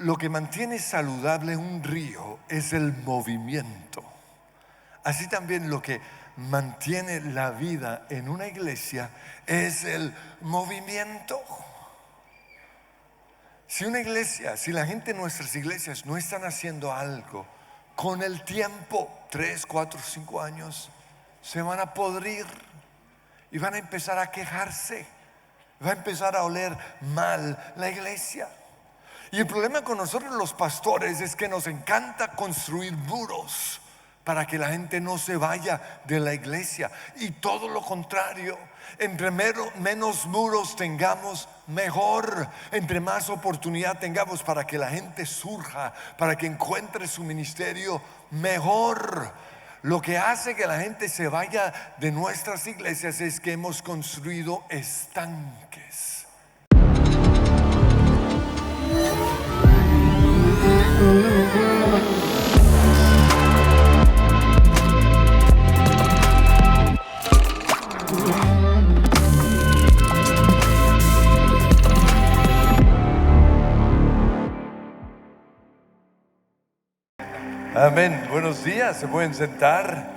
lo que mantiene saludable un río es el movimiento. Así también lo que mantiene la vida en una iglesia es el movimiento. Si una iglesia, si la gente en nuestras iglesias no están haciendo algo, con el tiempo, 3, 4, 5 años, se van a podrir y van a empezar a quejarse. Va a empezar a oler mal la iglesia. Y el problema con nosotros los pastores es que nos encanta construir muros para que la gente no se vaya de la iglesia. Y todo lo contrario, entre menos muros tengamos, mejor. Entre más oportunidad tengamos para que la gente surja, para que encuentre su ministerio, mejor. Lo que hace que la gente se vaya de nuestras iglesias es que hemos construido estanques. Amén, buenos días, se pueden sentar.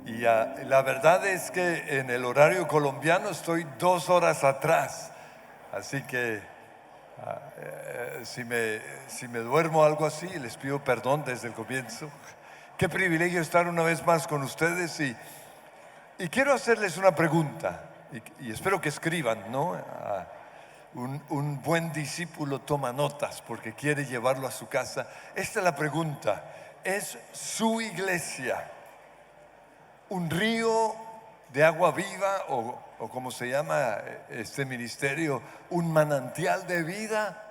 Y la verdad es que en el horario colombiano estoy 2 horas atrás. Así que si me duermo o algo así, les pido perdón desde el comienzo. Qué privilegio estar una vez más con ustedes. Y quiero hacerles una pregunta. Y espero que escriban, ¿no? Un buen discípulo toma notas porque quiere llevarlo a su casa. Esta es la pregunta: ¿es su iglesia un río de agua viva o como se llama este ministerio, un manantial de vida,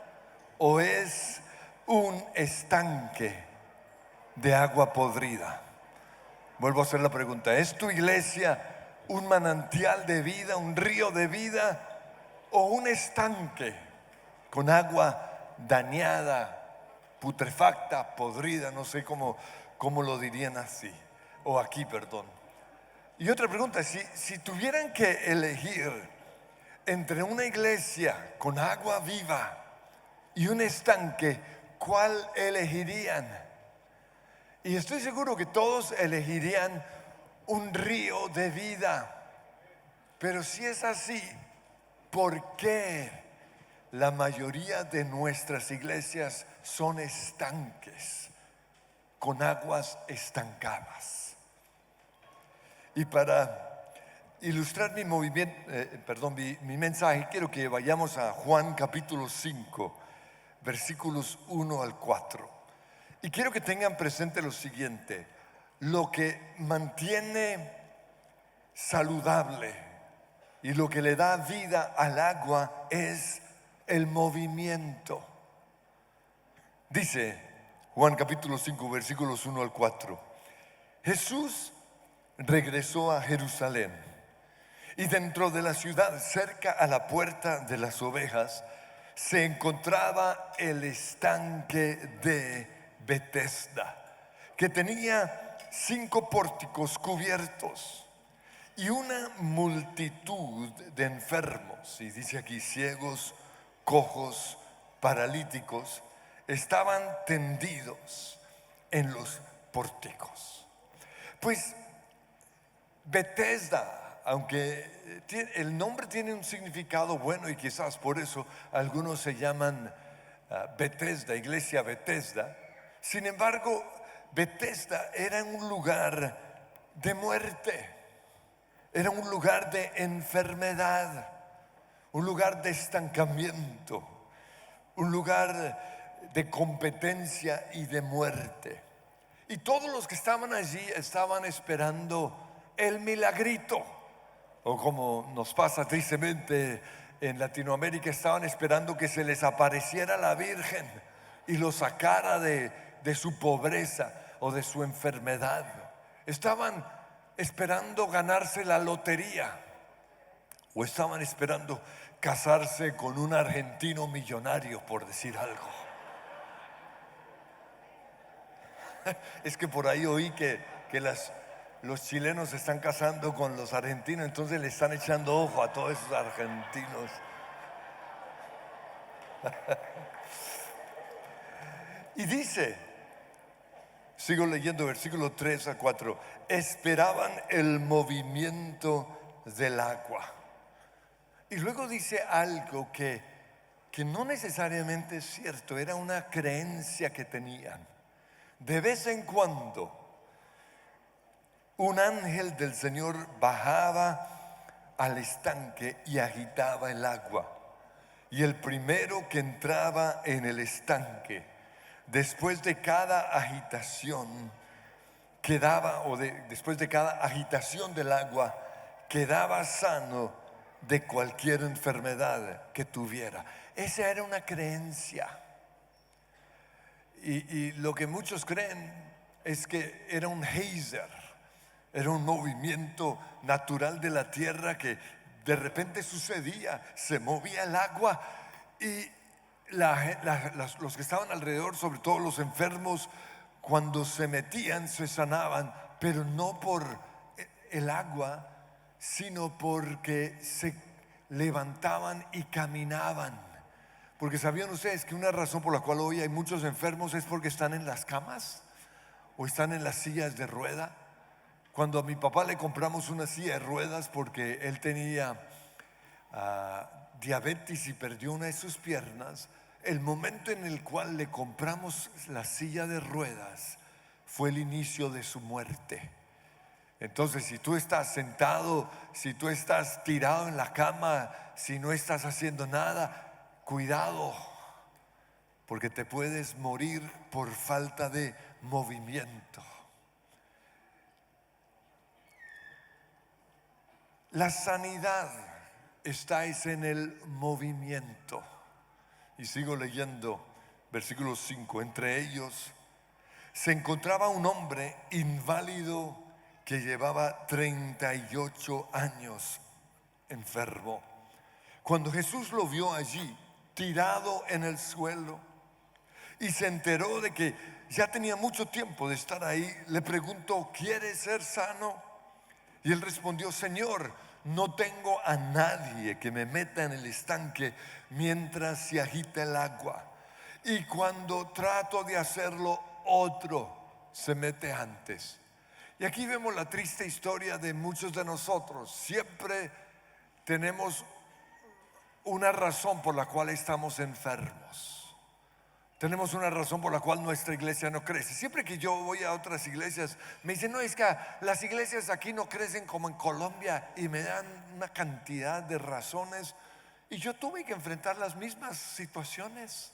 o es un estanque de agua podrida? Vuelvo a hacer la pregunta: ¿es tu iglesia un manantial de vida, un río de vida, o un estanque con agua dañada, putrefacta, podrida? No sé cómo lo dirían así, o aquí, perdón. Y otra pregunta: si tuvieran que elegir entre una iglesia con agua viva y un estanque, ¿cuál elegirían? Y estoy seguro que todos elegirían un río de vida. Pero si es así, ¿por qué la mayoría de nuestras iglesias son estanques con aguas estancadas? Y para ilustrar mi mensaje, quiero que vayamos a Juan capítulo 5, versículos 1 al 4. Y quiero que tengan presente lo siguiente: lo que mantiene saludable y lo que le da vida al agua es el movimiento. Dice Juan capítulo 5, versículos 1 al 4. Jesús regresó a Jerusalén y dentro de la ciudad, cerca a la puerta de las ovejas, se encontraba el estanque de Betesda, que tenía 5 pórticos cubiertos, y una multitud de enfermos, y dice aquí ciegos, cojos, paralíticos, estaban tendidos en los pórticos. Pues Betesda, aunque el nombre tiene un significado bueno y quizás por eso algunos se llaman Betesda, iglesia Betesda. Sin embargo, Betesda era un lugar de muerte, era un lugar de enfermedad, un lugar de estancamiento, un lugar de competencia y de muerte. Y todos los que estaban allí estaban esperando el milagrito, o como nos pasa tristemente en Latinoamérica, estaban esperando que se les apareciera la Virgen y los sacara de su pobreza o de su enfermedad. Estaban esperando ganarse la lotería, o estaban esperando casarse con un argentino millonario, por decir algo. Es que por ahí oí que los chilenos se están casando con los argentinos, entonces le están echando ojo a todos esos argentinos. Y dice, sigo leyendo versículo 3 a 4, esperaban el movimiento del agua. Y luego dice algo que no necesariamente es cierto, era una creencia que tenían. De vez en cuando, un ángel del Señor bajaba al estanque y agitaba el agua. Y el primero que entraba en el estanque, después de cada agitación, después de cada agitación del agua, quedaba sano de cualquier enfermedad que tuviera. Esa era una creencia. Y lo que muchos creen es que era un geyser, era un movimiento natural de la tierra que de repente sucedía, se movía el agua y los que estaban alrededor, sobre todo los enfermos, cuando se metían se sanaban, pero no por el agua, sino porque se levantaban y caminaban. Porque ¿sabían ustedes que una razón por la cual hoy hay muchos enfermos es porque están en las camas o están en las sillas de rueda? Cuando a mi papá le compramos una silla de ruedas porque él tenía diabetes y perdió una de sus piernas, el momento en el cual le compramos la silla de ruedas fue el inicio de su muerte. Entonces, si tú estás sentado, si tú estás tirado en la cama, si no estás haciendo nada, cuidado, porque te puedes morir por falta de movimiento. La sanidad está en el movimiento. Y sigo leyendo versículo 5. Entre ellos se encontraba un hombre inválido que llevaba 38 años enfermo. Cuando Jesús lo vio allí, tirado en el suelo, y se enteró de que ya tenía mucho tiempo de estar ahí, le preguntó: ¿quieres ser sano? Y él respondió: Señor, no tengo a nadie que me meta en el estanque mientras se agita el agua. Y cuando trato de hacerlo, otro se mete antes. Y aquí vemos la triste historia de muchos de nosotros. Siempre tenemos una razón por la cual estamos enfermos. Tenemos una razón por la cual nuestra iglesia no crece. Siempre que yo voy a otras iglesias, me dicen: no, es que las iglesias aquí no crecen como en Colombia, y me dan una cantidad de razones. Y yo tuve que enfrentar las mismas situaciones.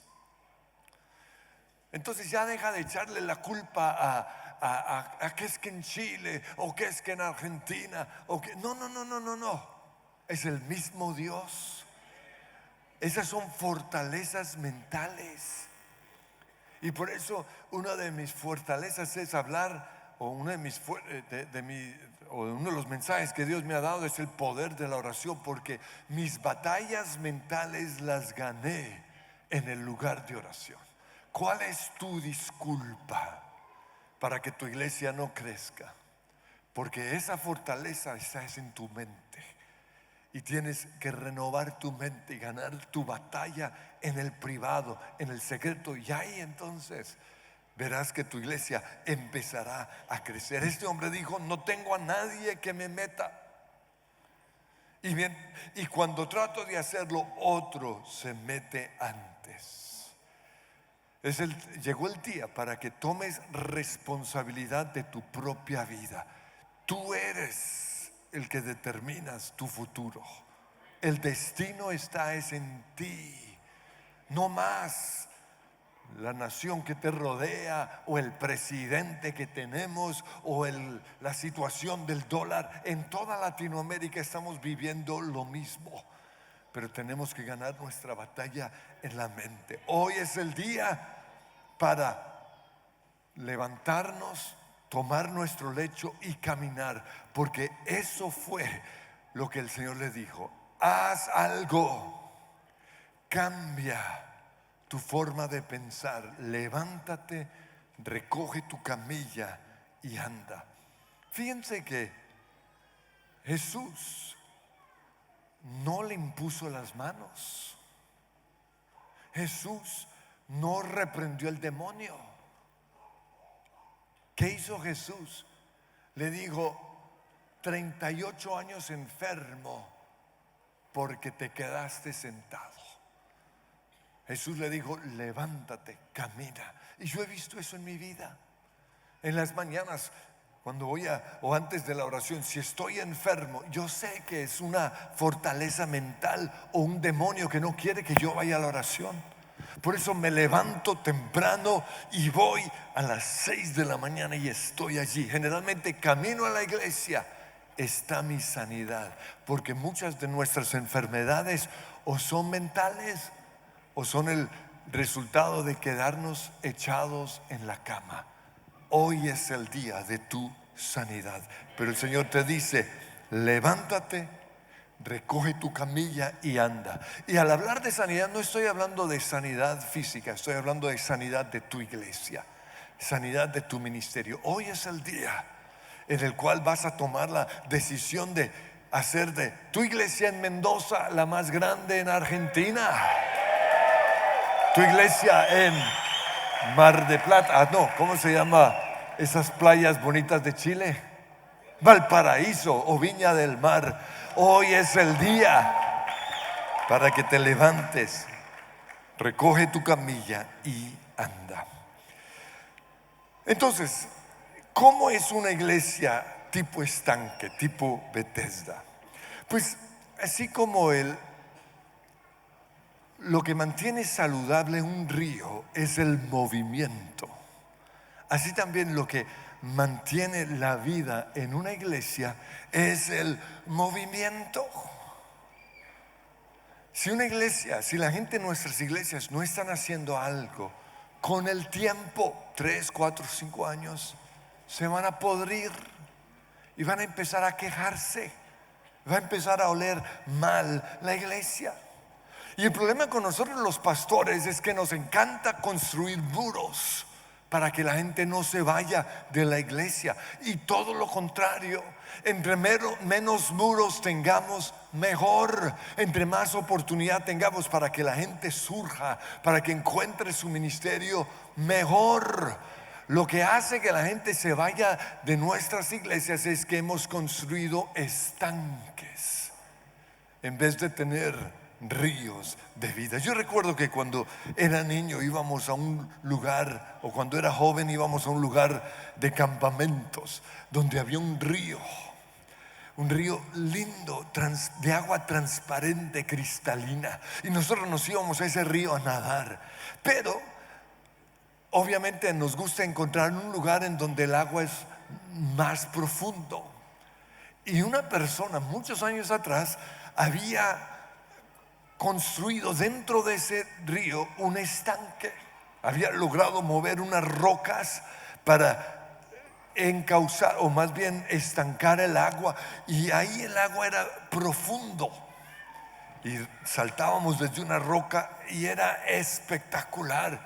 Entonces ya deja de echarle la culpa a que es que en Chile, o que es que en Argentina, o que no. Es el mismo Dios. Esas son fortalezas mentales. Y por eso una de mis fortalezas es hablar, o uno de los mensajes que Dios me ha dado es el poder de la oración, porque mis batallas mentales las gané en el lugar de oración. ¿Cuál es tu disculpa para que tu iglesia no crezca? Porque esa fortaleza está en tu mente. Y tienes que renovar tu mente y ganar tu batalla en el privado, en el secreto. Y ahí entonces verás que tu iglesia empezará a crecer. Este hombre dijo: no tengo a nadie que me meta. Y bien, y cuando trato de hacerlo, otro se mete antes. Llegó el día para que tomes responsabilidad de tu propia vida. Tú eres el que determinas tu futuro. El destino está en ti, no más la nación que te rodea, o el presidente que tenemos, o la situación del dólar. En toda Latinoamérica estamos viviendo lo mismo, pero tenemos que ganar nuestra batalla en la mente. Hoy es el día para levantarnos, tomar nuestro lecho y caminar, porque eso fue lo que el Señor le dijo: haz algo, cambia tu forma de pensar, levántate, recoge tu camilla y anda. Fíjense que Jesús no le impuso las manos. Jesús no reprendió el demonio. ¿Qué hizo Jesús? Le dijo: 38 años enfermo porque te quedaste sentado. Jesús le dijo: levántate, camina. Y yo he visto eso en mi vida. En las mañanas, cuando voy o antes de la oración, si estoy enfermo, yo sé que es una fortaleza mental o un demonio que no quiere que yo vaya a la oración. Por eso me levanto temprano y voy a las 6 de la mañana y estoy allí. Generalmente camino a la iglesia, está mi sanidad, porque muchas de nuestras enfermedades o son mentales o son el resultado de quedarnos echados en la cama. Hoy es el día de tu sanidad, pero el Señor te dice: levántate, recoge tu camilla y anda. Y al hablar de sanidad, no estoy hablando de sanidad física, estoy hablando de sanidad de tu iglesia, sanidad de tu ministerio. Hoy es el día en el cual vas a tomar la decisión de hacer de tu iglesia en Mendoza la más grande en Argentina, tu iglesia en Mar de Plata, no, ¿cómo se llama esas playas bonitas de Chile? Valparaíso o Viña del Mar. Hoy es el día para que te levantes, recoge tu camilla y anda. Entonces, ¿cómo es una iglesia tipo estanque, tipo Bethesda? Pues así como lo que mantiene saludable un río es el movimiento, así también lo que mantiene la vida en una iglesia es el movimiento. Si una iglesia, si la gente en nuestras iglesias no están haciendo algo, con el tiempo, 3, 4, 5 años, se van a podrir y van a empezar a quejarse, va a empezar a oler mal la iglesia. Y el problema con nosotros los pastores es que nos encanta construir muros para que la gente no se vaya de la iglesia, y todo lo contrario. Entre menos muros tengamos, mejor. Entre más oportunidad tengamos para que la gente surja, para que encuentre su ministerio, mejor. Lo que hace que la gente se vaya de nuestras iglesias es que hemos construido estanques en vez de tener ríos de vida. Yo recuerdo que cuando era niño íbamos a un lugar, o cuando era joven íbamos a un lugar de campamentos donde había un río lindo, de agua transparente, cristalina, y nosotros nos íbamos a ese río a nadar. Pero obviamente nos gusta encontrar un lugar en donde el agua es más profundo. Y una persona muchos años atrás había construido dentro de ese río un estanque. Había logrado mover unas rocas para encauzar, o más bien estancar el agua, y ahí el agua era profundo y saltábamos desde una roca y era espectacular.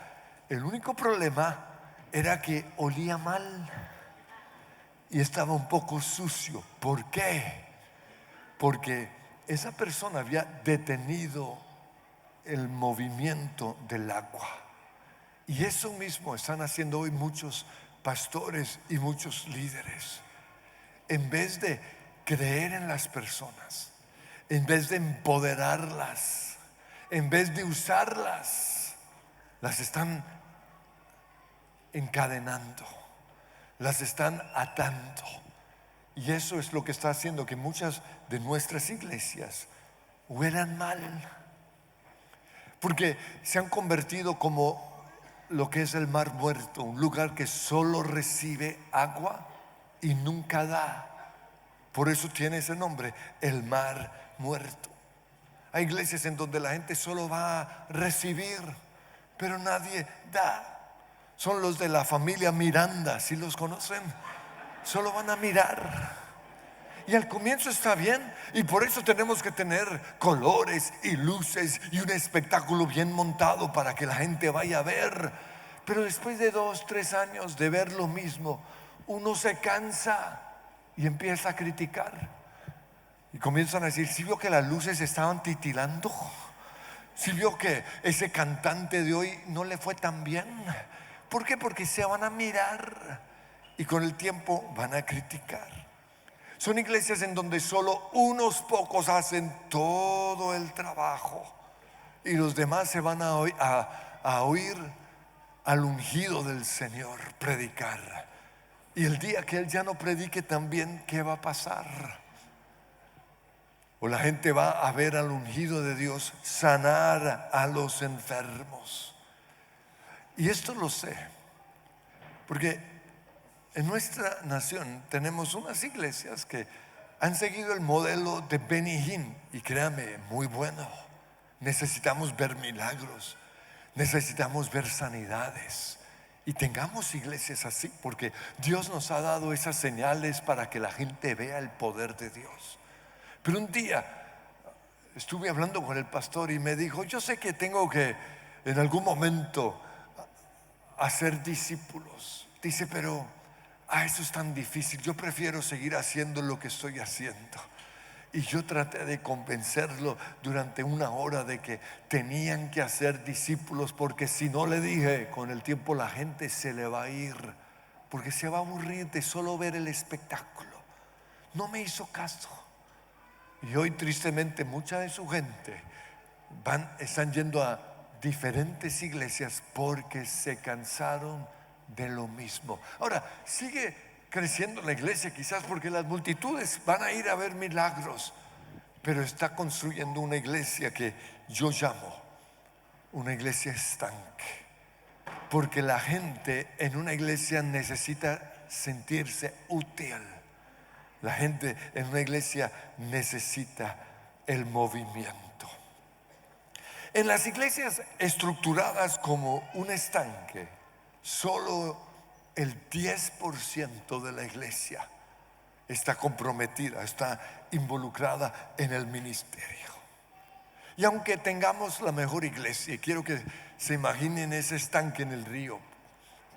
El único problema era que olía mal y estaba un poco sucio. ¿Por qué? Porque esa persona había detenido el movimiento del agua. Y eso mismo están haciendo hoy muchos pastores y muchos líderes. En vez de creer en las personas, en vez de empoderarlas, en vez de usarlas, las están encadenando, las están atando. Y eso es lo que está haciendo que muchas de nuestras iglesias huelan mal, porque se han convertido como lo que es el mar muerto, un lugar que solo recibe agua y nunca da. Por eso tiene ese nombre, el mar muerto. Hay iglesias en donde la gente solo va a recibir, pero nadie da. Son los de la familia Miranda, ¿sí los conocen? Solo van a mirar. Y al comienzo está bien, y por eso tenemos que tener colores y luces y un espectáculo bien montado para que la gente vaya a ver. Pero después de 2, 3 años de ver lo mismo, uno se cansa y empieza a criticar. Y comienzan a decir: ¿sí vio que las luces estaban titilando? Si vio que ese cantante de hoy no le fue tan bien, ¿por qué? Porque se van a mirar y con el tiempo van a criticar. Son iglesias en donde solo unos pocos hacen todo el trabajo y los demás se van a oír al ungido del Señor predicar. Y el día que Él ya no predique también, ¿qué va a pasar? O la gente va a ver al ungido de Dios sanar a los enfermos. Y esto lo sé, porque en nuestra nación tenemos unas iglesias que han seguido el modelo de Benny Hinn, y créame, muy bueno. Necesitamos ver milagros, necesitamos ver sanidades, y tengamos iglesias así, porque Dios nos ha dado esas señales para que la gente vea el poder de Dios. Pero un día estuve hablando con el pastor y me dijo: yo sé que tengo que en algún momento hacer discípulos. Dice, pero eso es tan difícil, yo prefiero seguir haciendo lo que estoy haciendo. Y yo traté de convencerlo durante una hora de que tenían que hacer discípulos, porque si no, le dije, con el tiempo la gente se le va a ir, porque se va a aburrir de solo ver el espectáculo. No me hizo caso. Y hoy tristemente mucha de su gente están yendo a diferentes iglesias porque se cansaron de lo mismo. Ahora, sigue creciendo la iglesia, quizás porque las multitudes van a ir a ver milagros, pero está construyendo una iglesia que yo llamo una iglesia estanque, porque la gente en una iglesia necesita sentirse útil. La gente en una iglesia necesita el movimiento. En las iglesias estructuradas como un estanque, solo el 10% de la iglesia está comprometida, está involucrada en el ministerio. Y aunque tengamos la mejor iglesia, quiero que se imaginen ese estanque en el río.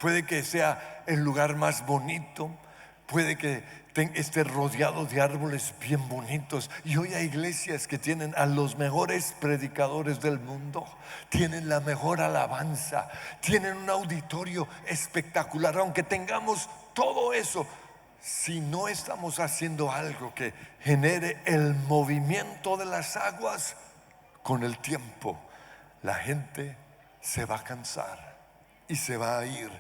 Puede que sea el lugar más bonito, puede que esté rodeado de árboles bien bonitos. Y hoy hay iglesias que tienen a los mejores predicadores del mundo, tienen la mejor alabanza, tienen un auditorio espectacular. Aunque tengamos todo eso, si no estamos haciendo algo que genere el movimiento de las aguas, con el tiempo la gente se va a cansar y se va a ir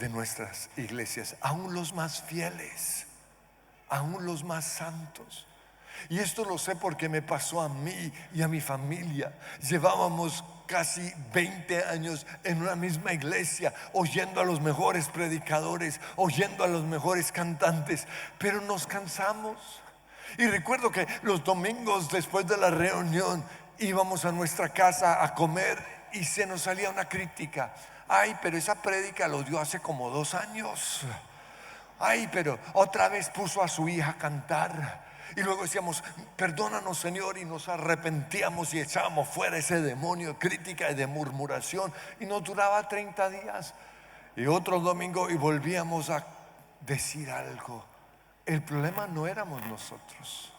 de nuestras iglesias, aún los más fieles, aún los más santos. Y esto lo sé porque me pasó a mí y a mi familia. Llevábamos casi 20 años en una misma iglesia, oyendo a los mejores predicadores, oyendo a los mejores cantantes, pero nos cansamos. Y recuerdo que los domingos después de la reunión íbamos a nuestra casa a comer y se nos salía una crítica. Ay, pero esa prédica lo dio hace como 2 años. Ay, pero otra vez puso a su hija a cantar. Y luego decíamos, perdónanos, Señor, y nos arrepentíamos y echábamos fuera ese demonio de crítica y de murmuración. Y nos duraba 30 días. Y otro domingo y volvíamos a decir algo. El problema no éramos nosotros,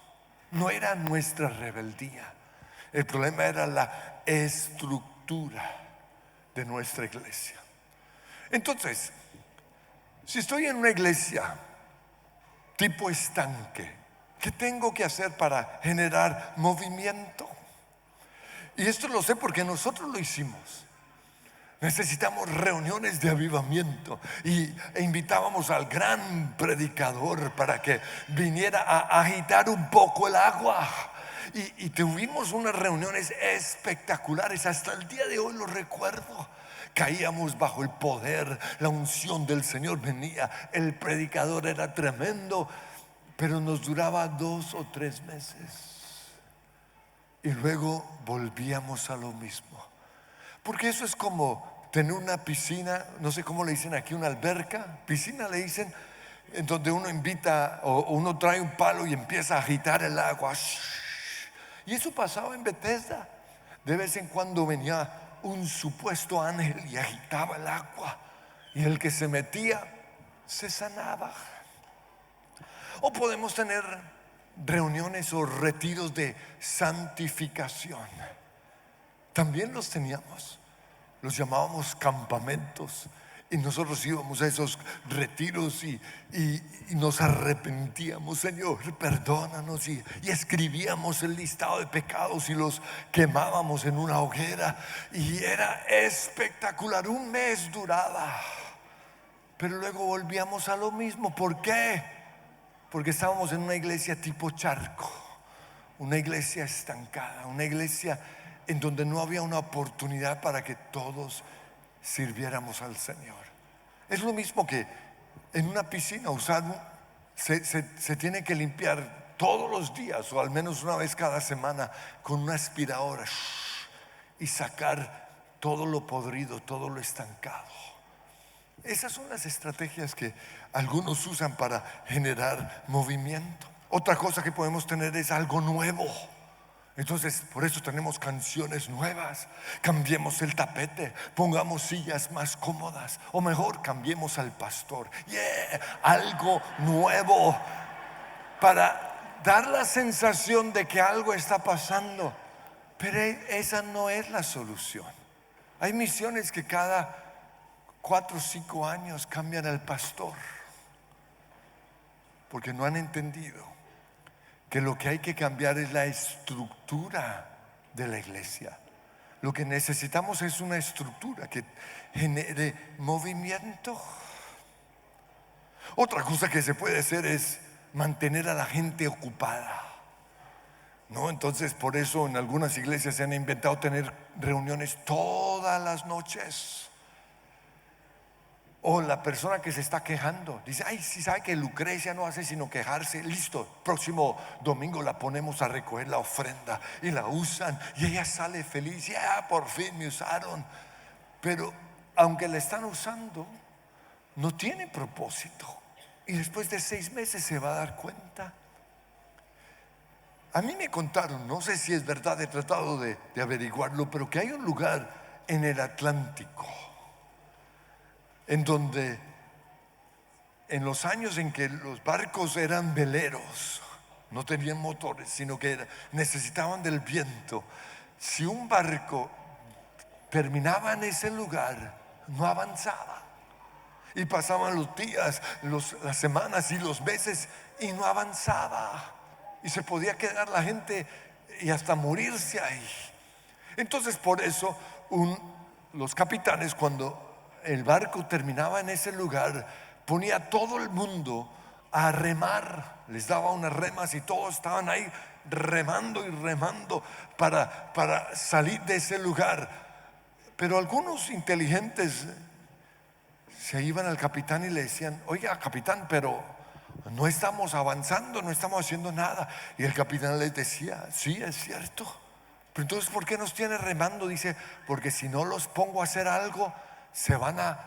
no era nuestra rebeldía. El problema era la estructura de nuestra iglesia. Entonces, si estoy en una iglesia tipo estanque, ¿qué tengo que hacer para generar movimiento? Y esto lo sé porque nosotros lo hicimos. Necesitamos reuniones de avivamiento e invitábamos al gran predicador para que viniera a agitar un poco el agua. Y tuvimos unas reuniones espectaculares. Hasta el día de hoy lo recuerdo. Caíamos bajo el poder, la unción del Señor venía. El predicador era tremendo, pero nos duraba 2 o 3 meses. Y luego volvíamos a lo mismo. Porque eso es como tener una piscina, no sé cómo le dicen aquí, una alberca, piscina le dicen, en donde uno invita o uno trae un palo y empieza a agitar el agua. Y eso pasaba en Bethesda. De vez en cuando venía un supuesto ángel y agitaba el agua, y el que se metía se sanaba. O podemos tener reuniones o retiros de santificación. también los teníamos. Los llamábamos campamentos. Y nosotros íbamos a esos retiros y nos arrepentíamos. Señor, perdónanos. Y escribíamos el listado de pecados y los quemábamos en una hoguera. Y era espectacular. Un mes duraba. Pero luego volvíamos a lo mismo. ¿Por qué? Porque estábamos en una iglesia tipo charco. Una iglesia estancada. Una iglesia en donde no había una oportunidad para que todos sirviéramos al Señor. Es lo mismo que en una piscina se tiene que limpiar todos los días o al menos una vez cada semana con una aspiradora y sacar todo lo podrido, todo lo estancado. Esas son las estrategias que algunos usan para generar movimiento. Otra cosa que podemos tener es algo nuevo. Entonces, por eso tenemos canciones nuevas. Cambiemos el tapete, pongamos sillas más cómodas, o mejor, cambiemos al pastor. Algo nuevo para dar la sensación de que algo está pasando. Pero esa no es la solución. Hay misiones que cada 4 o 5 años cambian al pastor porque no han entendido que lo que hay que cambiar es la estructura de la iglesia. Lo que necesitamos es una estructura que genere movimiento. Otra cosa que se puede hacer es mantener a la gente ocupada, ¿no? Entonces, por eso en algunas iglesias se han inventado tener reuniones todas las noches. O la persona que se está quejando dice: ay, si sabe que Lucrecia no hace sino quejarse. Listo, próximo domingo la ponemos a recoger la ofrenda y la usan y ella sale feliz. Ya, por fin me usaron. Pero aunque la están usando, no tiene propósito. Y después de 6 meses se va a dar cuenta. A mí me contaron, no sé si es verdad, he tratado de averiguarlo, pero que hay un lugar en el Atlántico en donde en los años en que los barcos eran veleros, no tenían motores, sino que necesitaban del viento, si un barco terminaba en ese lugar, no avanzaba. Y pasaban los días, las semanas y los meses y no avanzaba. Y se podía quedar la gente y hasta morirse ahí. Entonces, por eso los capitanes, cuando el barco terminaba en ese lugar, ponía a todo el mundo a remar. Les daba unas remas y todos estaban ahí remando y remando para salir de ese lugar. Pero algunos inteligentes se iban al capitán y le decían: oiga, capitán, pero no estamos avanzando, no estamos haciendo nada. Y el capitán les decía: sí, es cierto, pero entonces ¿por qué nos tiene remando? Dice: porque si no los pongo a hacer algo, se van a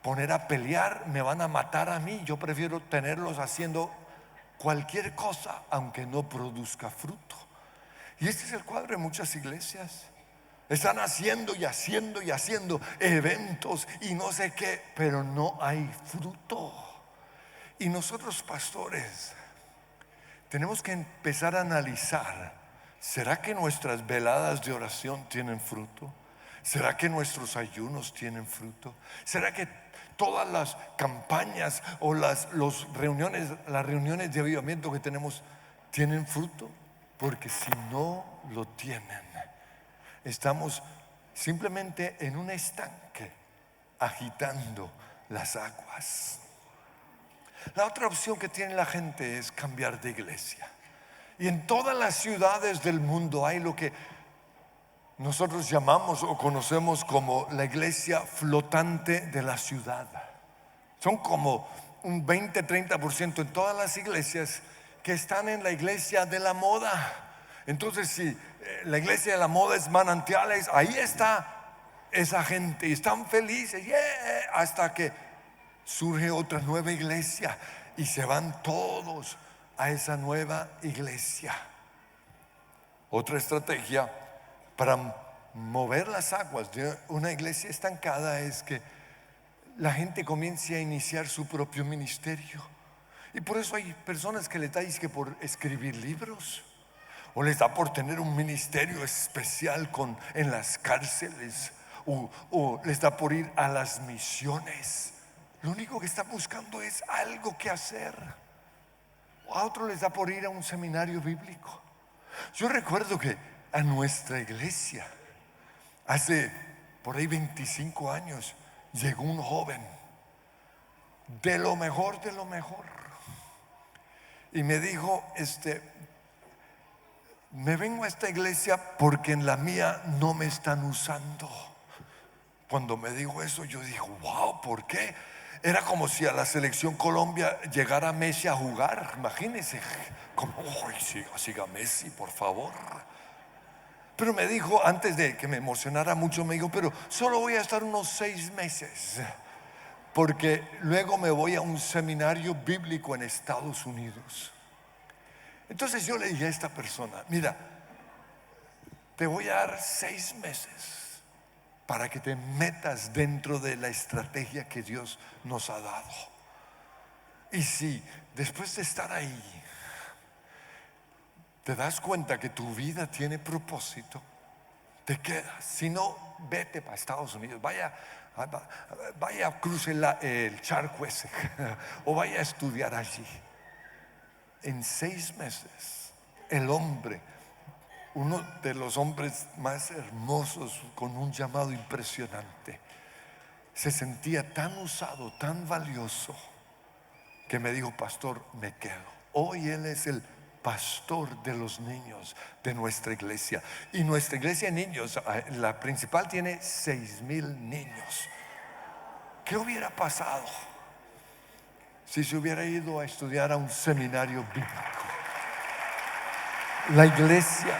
poner a pelear, me van a matar a mí. Yo prefiero tenerlos haciendo cualquier cosa aunque no produzca fruto. Y este es el cuadro de muchas iglesias. Están haciendo y haciendo y haciendo eventos y no sé qué, pero no hay fruto. Y nosotros, pastores, tenemos que empezar a analizar: ¿será que nuestras veladas de oración tienen fruto? ¿Será que nuestros ayunos tienen fruto? ¿Será que todas las campañas o las reuniones de avivamiento que tenemos tienen fruto? Porque si no lo tienen, estamos simplemente en un estanque agitando las aguas. La otra opción que tiene la gente es cambiar de iglesia. Y en todas las ciudades del mundo hay lo que nosotros llamamos o conocemos como la iglesia flotante de la ciudad. Son como un 20-30% en todas las iglesias que están en la iglesia de la moda. Entonces, si la iglesia de la moda es Manantiales, ahí está esa gente y están felices, hasta que surge otra nueva iglesia y se van todos a esa nueva iglesia. Otra estrategia para mover las aguas de una iglesia estancada es que la gente comience a iniciar su propio ministerio. Y por eso hay personas que le dais que por escribir libros, o les da por tener un ministerio especial en las cárceles, o les da por ir a las misiones. Lo único que están buscando es algo que hacer. A otros les da por ir a un seminario bíblico. Yo recuerdo que a nuestra iglesia, hace por ahí 25 años, llegó un joven de lo mejor, y me dijo, me vengo a esta iglesia porque en la mía no me están usando. Cuando me dijo eso, yo dije, wow, ¿por qué? Era como si a la selección Colombia llegara Messi a jugar. Imagínense, como, siga Messi, por favor. Pero me dijo, antes de que me emocionara mucho, me dijo, pero solo voy a estar unos 6 meses, porque luego me voy a un seminario bíblico en Estados Unidos. Entonces yo le dije a esta persona, mira, te voy a dar 6 meses para que te metas dentro de la estrategia que Dios nos ha dado. Y si después de estar ahí te das cuenta que tu vida tiene propósito, te quedas. Si no, vete para Estados Unidos, vaya, cruce el charco ese o vaya a estudiar allí. En 6 meses el hombre, uno de los hombres más hermosos, con un llamado impresionante, se sentía tan usado, tan valioso, que me dijo, pastor, me quedo. Hoy él es el pastor de los niños de nuestra iglesia. Y nuestra iglesia de niños, la principal, tiene 6,000 niños. ¿Qué hubiera pasado si se hubiera ido a estudiar a un seminario bíblico? La iglesia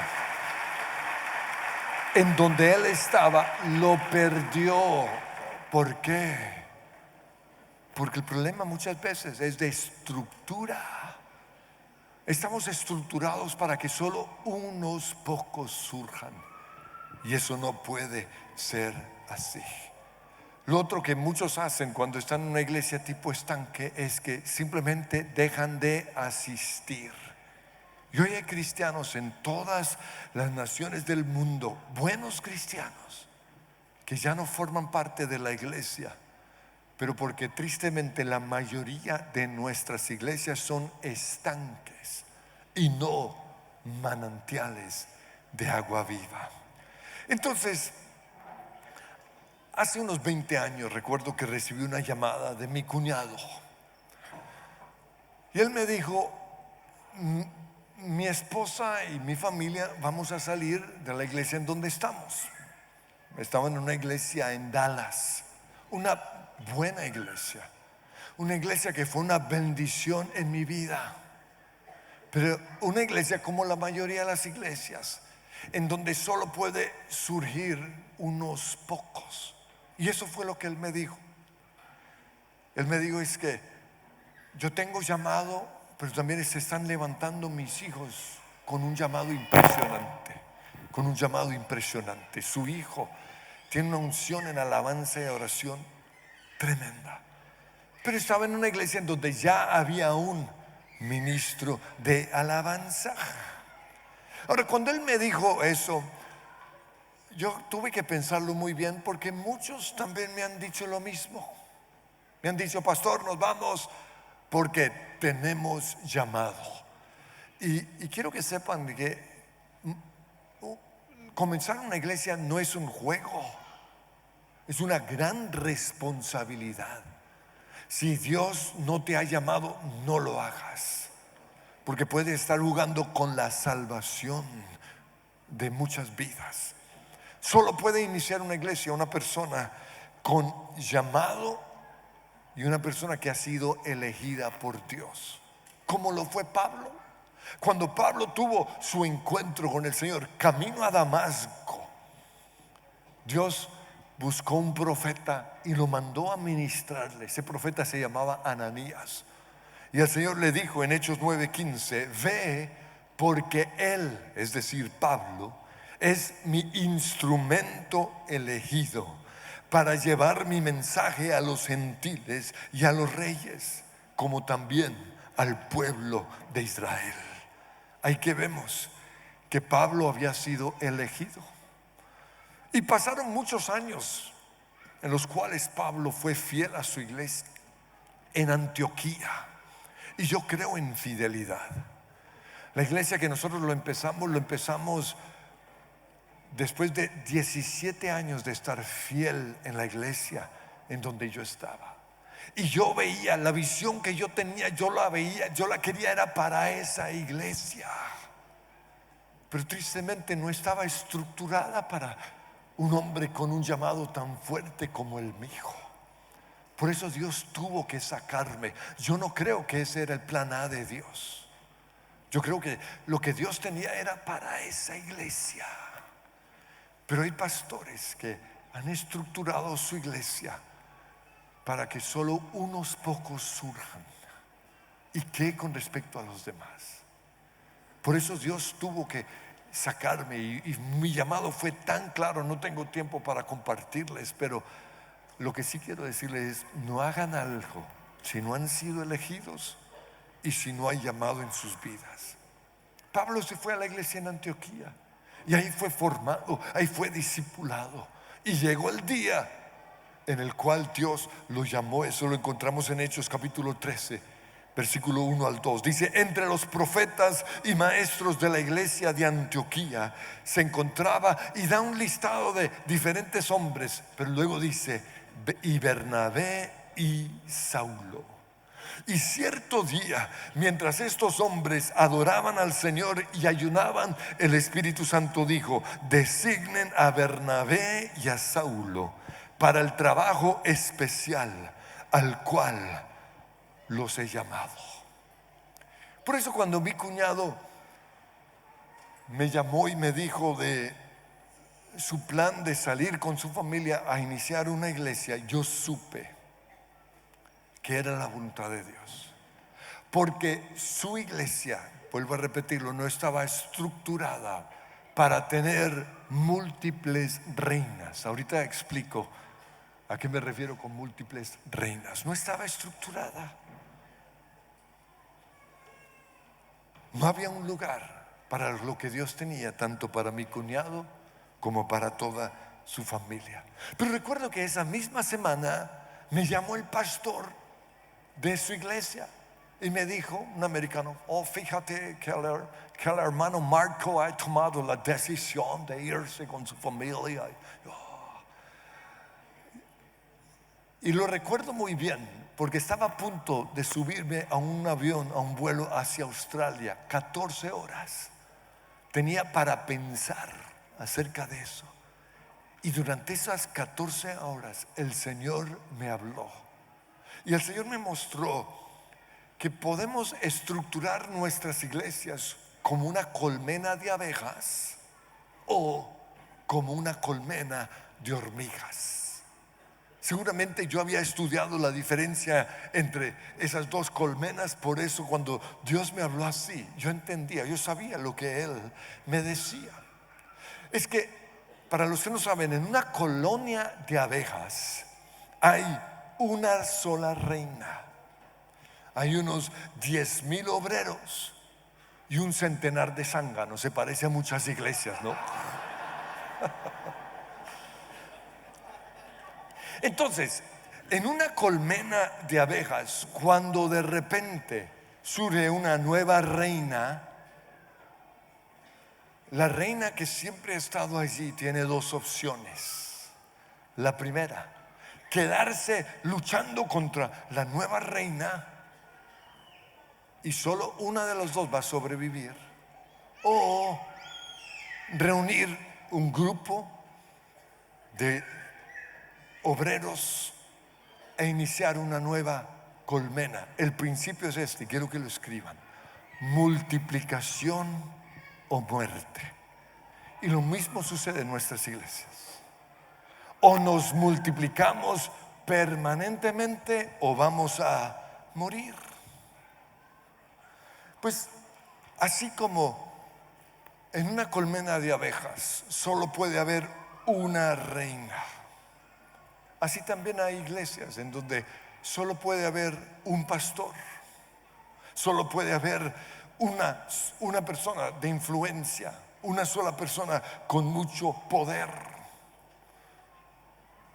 en donde él estaba lo perdió. ¿Por qué? Porque el problema muchas veces es de estructura. Estamos estructurados para que solo unos pocos surjan, y eso no puede ser así. Lo otro que muchos hacen cuando están en una iglesia tipo estanque es que simplemente dejan de asistir. Y hoy hay cristianos en todas las naciones del mundo, buenos cristianos, que ya no forman parte de la iglesia, pero porque tristemente la mayoría de nuestras iglesias son estanques y no manantiales de agua viva. Entonces, hace unos 20 años recuerdo que recibí una llamada de mi cuñado, y él me dijo, mi esposa y mi familia vamos a salir de la iglesia en donde estamos. Estaba en una iglesia en Dallas, una buena iglesia, una iglesia que fue una bendición en mi vida, pero una iglesia como la mayoría de las iglesias, en donde solo puede surgir unos pocos. Y eso fue lo que él me dijo. Él me dijo, es que yo tengo llamado, pero también se están levantando mis hijos con un llamado impresionante. Su hijo tiene una unción en alabanza y oración tremenda, pero estaba en una iglesia en donde ya había un ministro de alabanza. Ahora, cuando él me dijo eso, yo tuve que pensarlo muy bien, porque muchos también me han dicho lo mismo. Me han dicho, pastor, nos vamos porque tenemos llamado. Y quiero que sepan que comenzar una iglesia no es un juego, es una gran responsabilidad. Si Dios no te ha llamado, no lo hagas, porque puedes estar jugando con la salvación de muchas vidas. Solo puede iniciar una iglesia una persona con llamado y una persona que ha sido elegida por Dios, como lo fue Pablo. Cuando Pablo tuvo su encuentro con el Señor camino a Damasco, Dios buscó un profeta y lo mandó a ministrarle. Ese profeta se llamaba Ananías, y el Señor le dijo en Hechos 9:15, ve, porque él, es decir, Pablo, es mi instrumento elegido para llevar mi mensaje a los gentiles y a los reyes, como también al pueblo de Israel. Ahí que vemos que Pablo había sido elegido. Y pasaron muchos años en los cuales Pablo fue fiel a su iglesia en Antioquía. Y yo creo en fidelidad. La iglesia que nosotros lo empezamos después de 17 años de estar fiel en la iglesia en donde yo estaba. Y yo veía la visión que yo tenía, yo la veía, yo la quería, era para esa iglesia. Pero tristemente no estaba estructurada para un hombre con un llamado tan fuerte como el mío. Por eso Dios tuvo que sacarme. Yo no creo que ese era el plan A de Dios. Yo creo que lo que Dios tenía era para esa iglesia. Pero hay pastores que han estructurado su iglesia para que solo unos pocos surjan. ¿Y qué con respecto a los demás? Por eso Dios tuvo que sacarme, y mi llamado fue tan claro. No tengo tiempo para compartirles, pero lo que sí quiero decirles es: no hagan algo si no han sido elegidos y si no hay llamado en sus vidas. Pablo se fue a la iglesia en Antioquía y ahí fue formado, ahí fue discipulado, y llegó el día en el cual Dios lo llamó. Eso lo encontramos en Hechos capítulo 13, versículo 1 al 2. Dice: entre los profetas y maestros de la iglesia de Antioquía se encontraba, y da un listado de diferentes hombres, pero luego dice: y Bernabé y Saulo. Y cierto día, mientras estos hombres adoraban al Señor y ayunaban, el Espíritu Santo dijo: designen a Bernabé y a Saulo para el trabajo especial al cual los he llamado. Por eso cuando mi cuñado me llamó y me dijo de su plan de salir con su familia a iniciar una iglesia, yo supe que era la voluntad de Dios. Porque su iglesia, vuelvo a repetirlo, no estaba estructurada para tener múltiples reinas. Ahorita explico a qué me refiero con múltiples reinas. No estaba estructurada. No había un lugar para lo que Dios tenía, tanto para mi cuñado como para toda su familia. Pero recuerdo que esa misma semana me llamó el pastor de su iglesia y me dijo, un americano: oh, fíjate que el hermano Marco ha tomado la decisión de irse con su familia. Y lo recuerdo muy bien, porque estaba a punto de subirme a un avión, a un vuelo hacia Australia, 14 horas. Tenía para pensar acerca de eso. Y durante esas 14 horas el Señor me habló. Y el Señor me mostró que podemos estructurar nuestras iglesias como una colmena de abejas o como una colmena de hormigas. Seguramente yo había estudiado la diferencia entre esas dos colmenas. Por eso cuando Dios me habló así, yo entendía, yo sabía lo que Él me decía. Es que, para los que no saben, en una colonia de abejas hay una sola reina. Hay unos 10,000 obreros y un centenar de zánganos. Se parece a muchas iglesias, ¿no? Entonces, en una colmena de abejas, cuando de repente surge una nueva reina, la reina que siempre ha estado allí tiene dos opciones. La primera: quedarse luchando contra la nueva reina, y solo una de los dos va a sobrevivir, o reunir un grupo de obreros e iniciar una nueva colmena. El principio es este, quiero que lo escriban: multiplicación o muerte. Y lo mismo sucede en nuestras iglesias. O nos multiplicamos permanentemente o vamos a morir. Pues así como en una colmena de abejas solo puede haber una reina, así también hay iglesias en donde solo puede haber un pastor, solo puede haber una persona de influencia, una sola persona con mucho poder.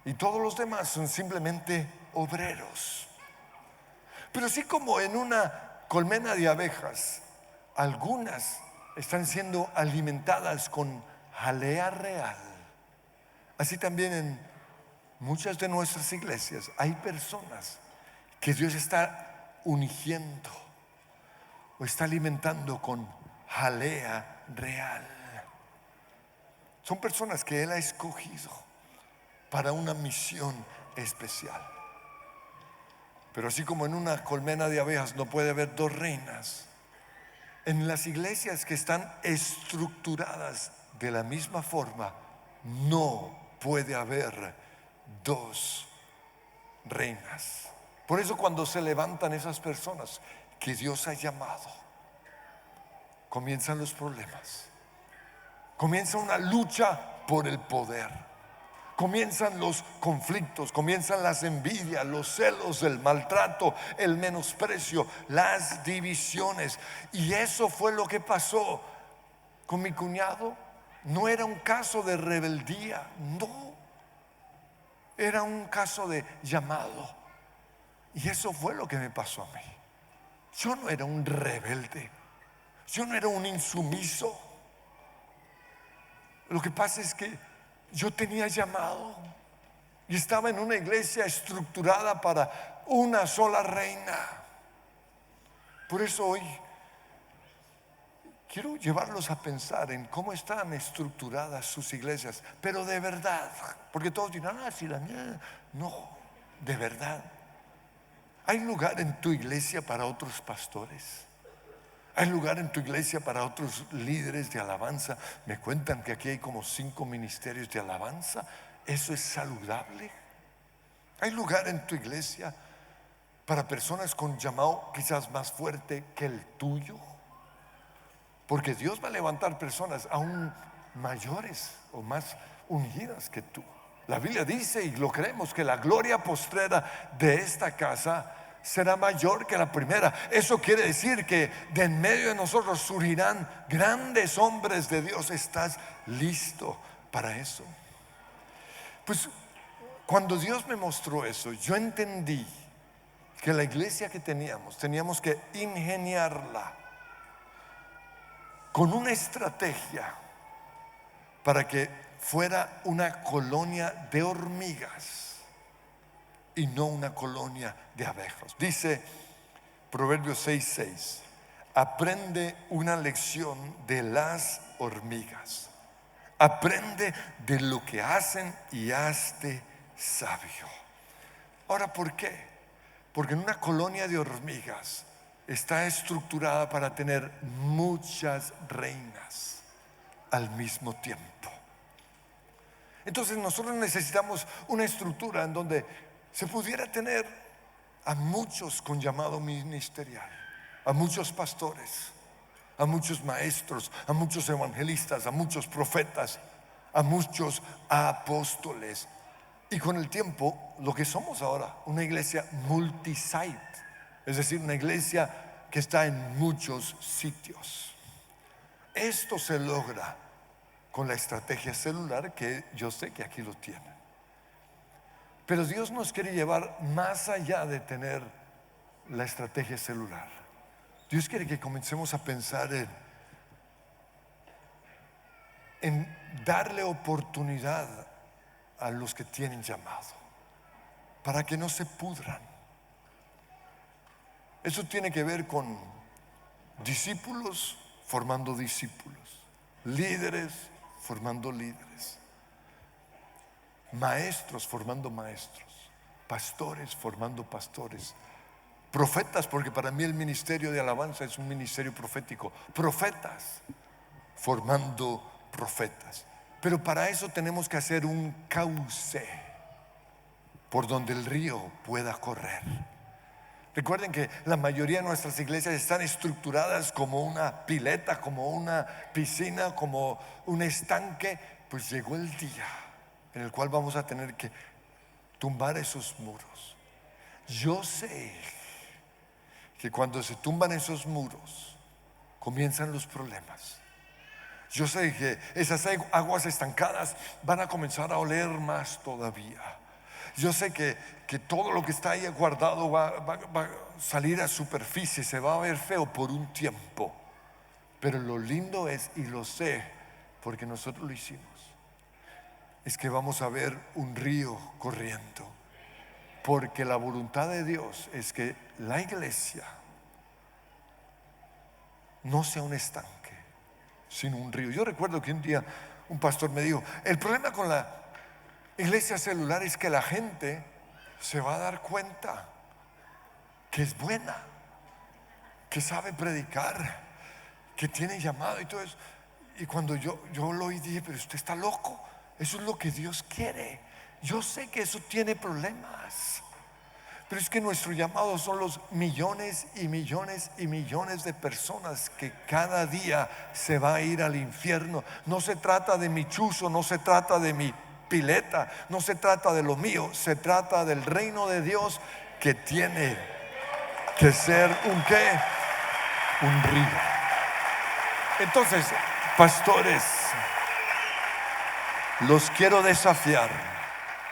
Y todos los demás son simplemente obreros. Pero así como en una colmena de abejas, algunas están siendo alimentadas con jalea real, así también en muchas de nuestras iglesias hay personas que Dios está ungiendo o está alimentando con jalea real. Son personas que Él ha escogido para una misión especial. Pero así como en una colmena de abejas no puede haber dos reinas, en las iglesias que están estructuradas de la misma forma, no puede haber dos reinas. Por eso cuando se levantan esas personas que Dios ha llamado, comienzan los problemas, comienza una lucha por el poder. Comienzan los conflictos, comienzan las envidias, los celos, el maltrato, el menosprecio, las divisiones. Y eso fue lo que pasó con mi cuñado. No era un caso de rebeldía, no. Era un caso de llamado. Y eso fue lo que me pasó a mí. Yo no era un rebelde, yo no era un insumiso. Lo que pasa es que yo tenía llamado y estaba en una iglesia estructurada para una sola reina. Por eso hoy quiero llevarlos a pensar en cómo están estructuradas sus iglesias, pero de verdad, porque todos dirán, si la mía, no, de verdad. ¿Hay lugar en tu iglesia para otros pastores? ¿Hay lugar en tu iglesia para otros líderes de alabanza? Me cuentan que aquí hay como 5 ministerios de alabanza. ¿Eso es saludable? ¿Hay lugar en tu iglesia para personas con llamado quizás más fuerte que el tuyo? Porque Dios va a levantar personas aún mayores o más ungidas que tú. La Biblia dice, y lo creemos, que la gloria postrera de esta casa será mayor que la primera. Eso quiere decir que de en medio de nosotros surgirán grandes hombres de Dios. ¿Estás listo para eso? Pues cuando Dios me mostró eso, yo entendí que la iglesia que teníamos que ingeniarla con una estrategia para que fuera una colonia de hormigas y no una colonia de abejas. Dice Proverbios 6:6: aprende una lección de las hormigas, aprende de lo que hacen y hazte sabio. Ahora, ¿por qué? Porque en una colonia de hormigas está estructurada para tener muchas reinas al mismo tiempo. Entonces nosotros necesitamos una estructura en donde se pudiera tener a muchos con llamado ministerial, a muchos pastores, a muchos maestros, a muchos evangelistas, a muchos profetas, a muchos apóstoles. Y con el tiempo, lo que somos ahora, una iglesia multisite, es decir, una iglesia que está en muchos sitios. Esto se logra con la estrategia celular, que yo sé que aquí lo tienen. Pero Dios nos quiere llevar más allá de tener la estrategia celular. Dios quiere que comencemos a pensar en darle oportunidad a los que tienen llamado, para que no se pudran. Eso tiene que ver con discípulos formando discípulos, líderes formando líderes, maestros formando maestros, pastores formando pastores, profetas, porque para mí el ministerio de alabanza es un ministerio profético, profetas formando profetas. Pero para eso tenemos que hacer un cauce por donde el río pueda correr. Recuerden que la mayoría de nuestras iglesias están estructuradas como una pileta, como una piscina, como un estanque. Pues llegó el día en el cual vamos a tener que tumbar esos muros. Yo sé que cuando se tumban esos muros comienzan los problemas. Yo sé que esas aguas estancadas van a comenzar a oler más todavía. Yo sé que todo lo que está ahí guardado va a salir a superficie, se va a ver feo por un tiempo. Pero lo lindo es, y lo sé, porque nosotros lo hicimos, es que vamos a ver un río corriendo. Porque la voluntad de Dios es que la iglesia no sea un estanque, sino un río. Yo recuerdo que un día un pastor me dijo, el problema con la iglesia celular es que la gente se va a dar cuenta que es buena, que sabe predicar, que tiene llamado y todo eso. Y cuando yo lo oí dije, pero usted está loco, eso es lo que Dios quiere. Yo sé que eso tiene problemas, pero es que nuestro llamado son los millones y millones y millones de personas que cada día se va a ir al infierno. No se trata de mi chuzo, no se trata de mi pileta, no se trata de lo mío, se trata del reino de Dios que tiene que ser un río. Entonces, pastores, los quiero desafiar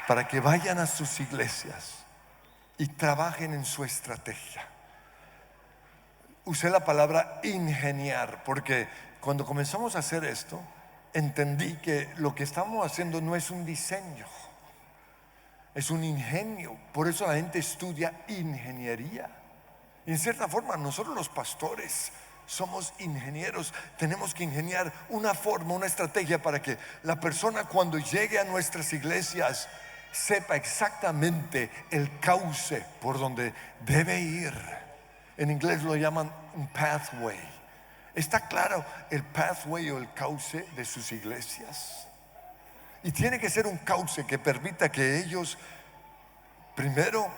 para que vayan a sus iglesias y trabajen en su estrategia. Usé la palabra ingeniar porque cuando comenzamos a hacer esto entendí que lo que estamos haciendo no es un diseño, es un ingenio. Por eso la gente estudia ingeniería. Y en cierta forma nosotros los pastores somos ingenieros. Tenemos que ingeniar una forma, una estrategia para que la persona cuando llegue a nuestras iglesias sepa exactamente el cauce por donde debe ir. En inglés lo llaman un pathway. ¿Está claro el pathway o el cauce de sus iglesias? Y tiene que ser un cauce que permita que ellos primero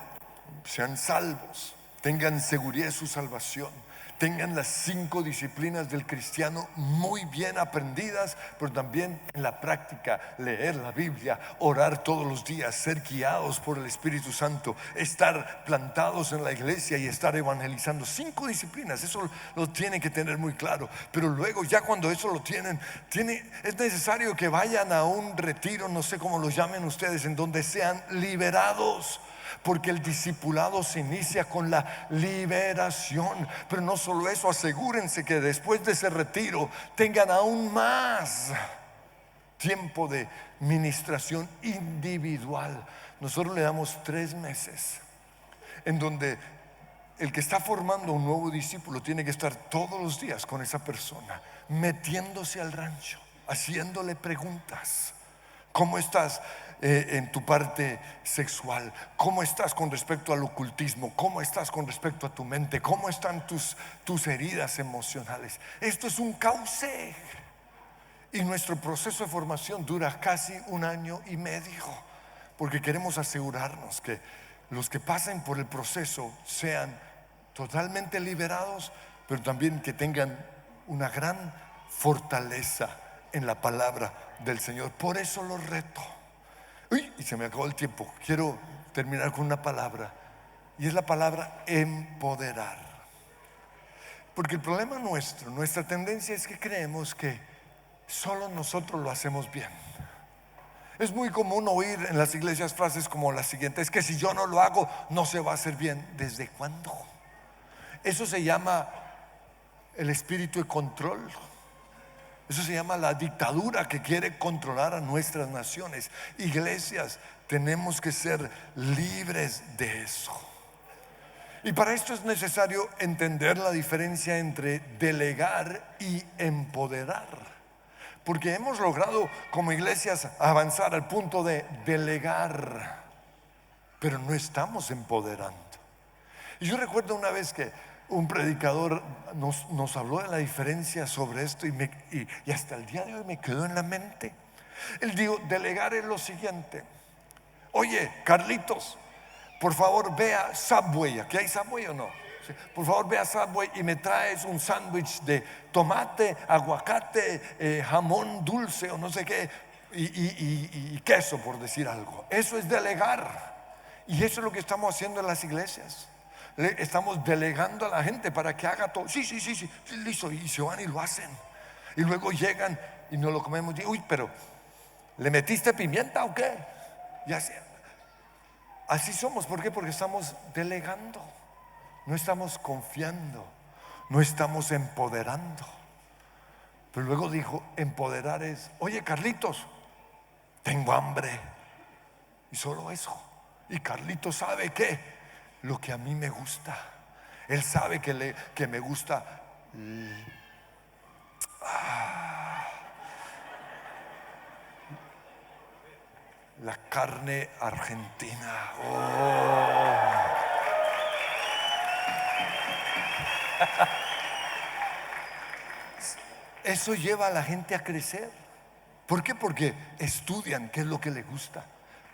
sean salvos, tengan seguridad de su salvación, tengan las 5 disciplinas del cristiano muy bien aprendidas, pero también en la práctica leer la Biblia, orar todos los días, ser guiados por el Espíritu Santo, estar plantados en la iglesia y estar evangelizando. 5 disciplinas, eso lo tienen que tener muy claro. Pero luego ya cuando eso lo tienen, es necesario que vayan a un retiro, no sé cómo lo llamen ustedes, en donde sean liberados. Porque el discipulado se inicia con la liberación. Pero no solo eso, asegúrense que después de ese retiro tengan aún más tiempo de ministración individual. Nosotros le damos 3 meses en donde el que está formando un nuevo discípulo tiene que estar todos los días con esa persona, metiéndose al rancho, haciéndole preguntas. ¿Cómo estás en tu parte sexual? ¿Cómo estás con respecto al ocultismo? ¿Cómo estás con respecto a tu mente? ¿Cómo están tus heridas emocionales? Esto es un cauce. Y nuestro proceso de formación dura casi 1 año y medio, porque queremos asegurarnos que los que pasen por el proceso sean totalmente liberados, pero también que tengan una gran fortaleza en la palabra del Señor. Por eso los reto. Y se me acabó el tiempo. Quiero terminar con una palabra, y es la palabra empoderar. Porque el problema nuestra tendencia es que creemos que solo nosotros lo hacemos bien. Es muy común oír en las iglesias frases como la siguiente: es que si yo no lo hago, no se va a hacer bien. ¿Desde cuándo? Eso se llama el espíritu de control. Eso se llama la dictadura que quiere controlar a nuestras naciones. Iglesias, tenemos que ser libres de eso. Y para esto es necesario entender la diferencia entre delegar y empoderar. Porque hemos logrado como iglesias avanzar al punto de delegar, pero no estamos empoderando. Y yo recuerdo una vez que un predicador nos habló de la diferencia sobre esto, y hasta el día de hoy me quedó en la mente. Él dijo: delegar es lo siguiente: oye, Carlitos, por favor ve a Subway. ¿Aquí hay Subway o no? Sí. Por favor ve a Subway y me traes un sándwich de tomate, aguacate, jamón dulce o no sé qué, y queso, por decir algo. Eso es delegar. Y eso es lo que estamos haciendo en las iglesias. Estamos delegando a la gente para que haga todo. Sí, listo, y se van y lo hacen. Y luego llegan y nos lo comemos. Y, uy, pero ¿le metiste pimienta o qué? Y así somos. ¿Por qué? Porque estamos delegando, no estamos confiando, no estamos empoderando. Pero luego dijo, empoderar es, oye Carlitos, tengo hambre. Y solo eso. Y Carlitos sabe que lo que a mí me gusta. Él sabe que me gusta la carne argentina. Oh. Eso lleva a la gente a crecer. ¿Por qué? Porque estudian qué es lo que le gusta,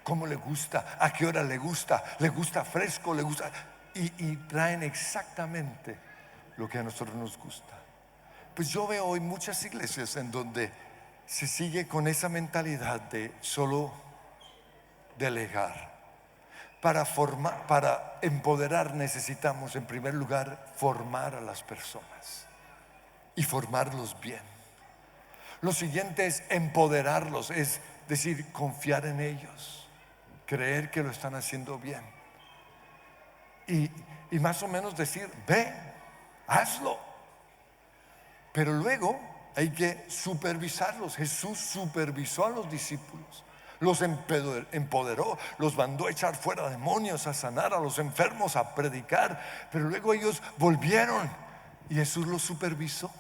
cómo le gusta, a qué hora le gusta fresco, le gusta, y traen exactamente lo que a nosotros nos gusta. Pues yo veo hoy muchas iglesias en donde se sigue con esa mentalidad de solo delegar. Para empoderar necesitamos en primer lugar formar a las personas y formarlos bien. Lo siguiente es empoderarlos, es decir, confiar en ellos, creer que lo están haciendo bien y más o menos decir, ve, hazlo. Pero luego hay que supervisarlos. Jesús supervisó a los discípulos, los empoderó, los mandó a echar fuera demonios, a sanar a los enfermos, a predicar. Pero luego ellos volvieron y Jesús los supervisó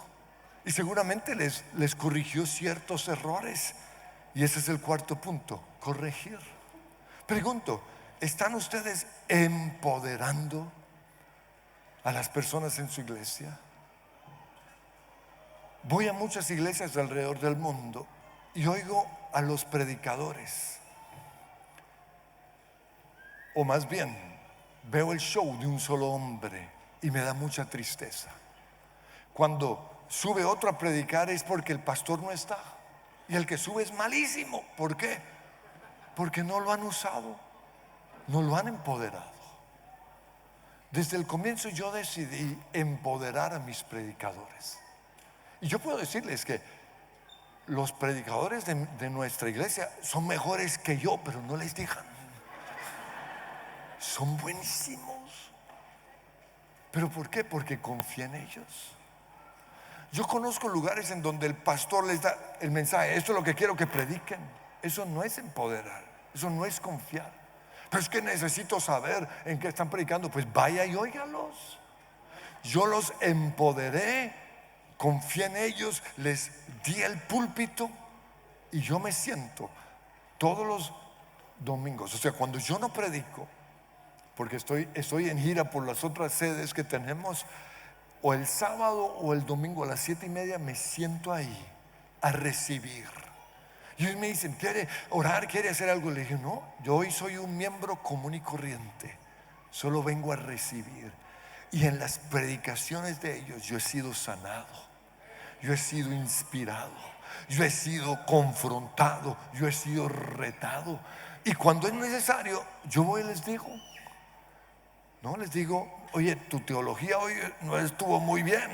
y seguramente les corrigió ciertos errores. Y ese es el cuarto punto, corregir. Pregunto, ¿están ustedes empoderando a las personas en su iglesia? Voy a muchas iglesias alrededor del mundo y oigo a los predicadores, o más bien veo el show de un solo hombre y me da mucha tristeza. Cuando sube otro a predicar es porque el pastor no está y el que sube es malísimo. ¿Por qué? Porque no lo han usado, no lo han empoderado. Desde el comienzo yo decidí empoderar a mis predicadores. Y yo puedo decirles que los predicadores de nuestra iglesia son mejores que yo, pero no les digan. Son buenísimos. ¿Pero por qué? Porque confía en ellos. Yo conozco lugares en donde el pastor les da el mensaje, esto es lo que quiero que prediquen. Eso no es empoderar, eso no es confiar. Pero es que necesito saber en qué están predicando. Pues vaya y óigalos. Yo los empoderé, confié en ellos, les di el púlpito y yo me siento todos los domingos, o sea, cuando yo no predico, porque estoy en gira por las otras sedes que tenemos, o el sábado o el domingo a las 7:30 me siento ahí a recibir. Y ellos me dicen, ¿quiere orar? ¿Quiere hacer algo? Le dije, no, yo hoy soy un miembro común y corriente, solo vengo a recibir. Y en las predicaciones de ellos yo he sido sanado, yo he sido inspirado, yo he sido confrontado, yo he sido retado. Y cuando es necesario, yo voy y les digo, no, les digo, oye, tu teología hoy no estuvo muy bien.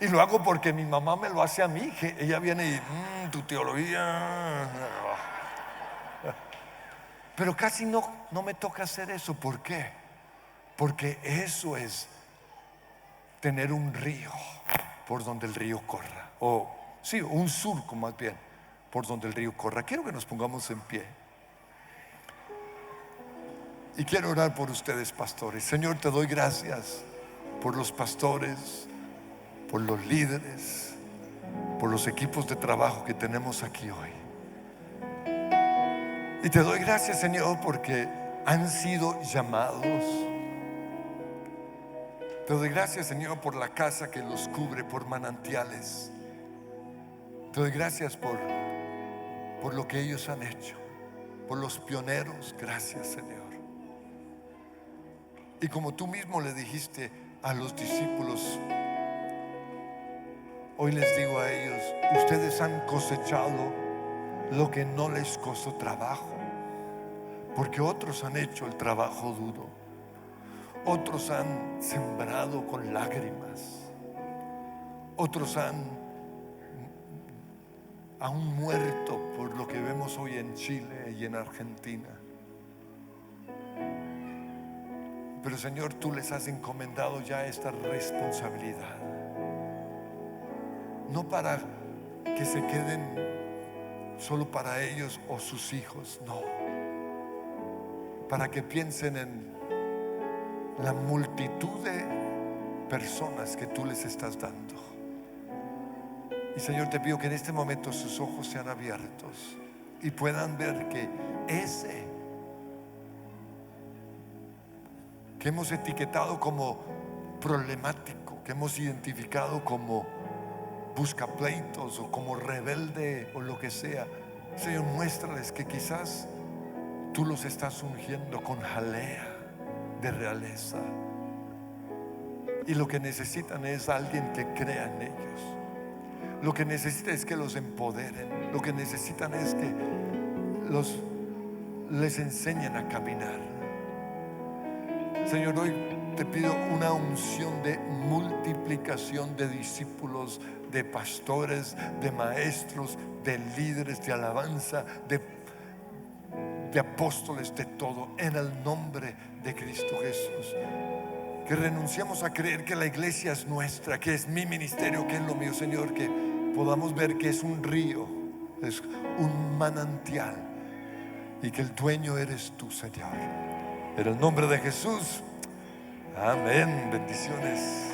Y lo hago porque mi mamá me lo hace a mí, que ella viene y tu teología. Pero casi no me toca hacer eso. ¿Por qué? Porque eso es tener un río por donde el río corra, o sí, un surco más bien por donde el río corra. Quiero que nos pongamos en pie y quiero orar por ustedes, pastores. Señor, te doy gracias por los pastores, por los líderes, por los equipos de trabajo que tenemos aquí hoy. Y te doy gracias, Señor, porque han sido llamados. Te doy gracias, Señor, por la casa que los cubre, por manantiales. Te doy gracias por lo que ellos han hecho, por los pioneros. Gracias, Señor. Y como tú mismo le dijiste a los discípulos, hoy les digo a ellos, ustedes han cosechado lo que no les costó trabajo, porque otros han hecho el trabajo duro. Otros han sembrado con lágrimas. Otros han muerto por lo que vemos hoy en Chile y en Argentina. Pero Señor, tú les has encomendado ya esta responsabilidad, no para que se queden solo para ellos o sus hijos, no, para que piensen en la multitud de personas que tú les estás dando. Y Señor, te pido que en este momento sus ojos sean abiertos y puedan ver que ese que hemos etiquetado como problemático, que hemos identificado como buscapleitos o como rebelde o lo que sea, Señor, muéstrales que quizás tú los estás ungiendo con jalea de realeza y lo que necesitan es alguien que crea en ellos. Lo que necesitan es que los empoderen. Lo que necesitan es que les enseñen a caminar. Señor, hoy te pido una unción de multiplicación de discípulos, de pastores, de maestros, de líderes, de alabanza, de apóstoles, de todo, en el nombre de Cristo Jesús. Que renunciamos a creer que la iglesia es nuestra, que es mi ministerio, que es lo mío, Señor. Que podamos ver que es un río, es un manantial, y que el dueño eres tú, Señor. En el nombre de Jesús, amén. Bendiciones.